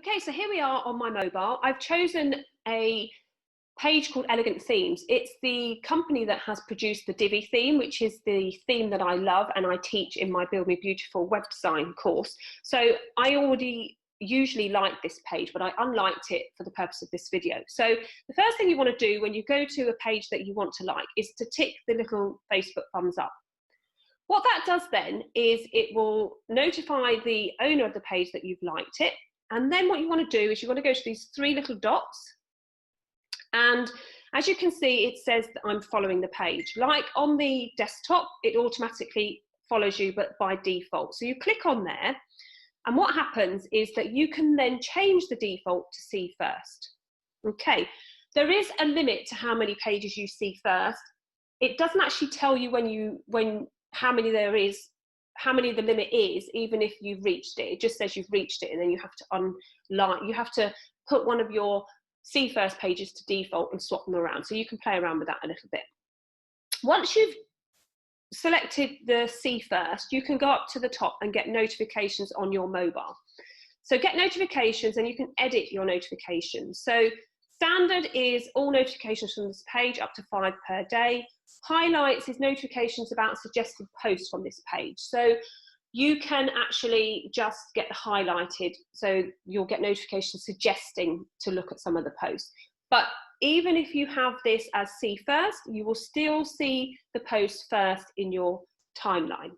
Okay, so here we are on my mobile. I've chosen a page called Elegant Themes. It's the company that has produced the Divi theme, which is the theme that I love and I teach in my Build Me Beautiful web design course. So I already usually like this page, but I unliked it for the purpose of this video. So the first thing you want to do when you go to a page that you want to like is to tick the little Facebook thumbs up. What that does then is it will notify the owner of the page that you've liked it. And then what you want to do is you want to go to these three little dots. And as you can see, it says that I'm following the page. Like on the desktop, it automatically follows you, but by default. So you click on there. And what happens is that you can then change the default to see first. Okay, there is a limit to how many pages you see first. It doesn't actually tell you how many there is, how many the limit is, even if you've reached it. It just says you've reached it, and then you have to you have to put one of your see first pages to default and swap them around. So you can play around with that a little bit. Once you've selected the see first, you can go up to the top and get notifications on your mobile. So get notifications, and you can edit your notifications. So standard is all notifications from this page, up to 5 per day. Highlights is notifications about suggested posts from this page. So you can actually just get highlighted, so you'll get notifications suggesting to look at some of the posts. But even if you have this as see first, you will still see the post first in your timeline.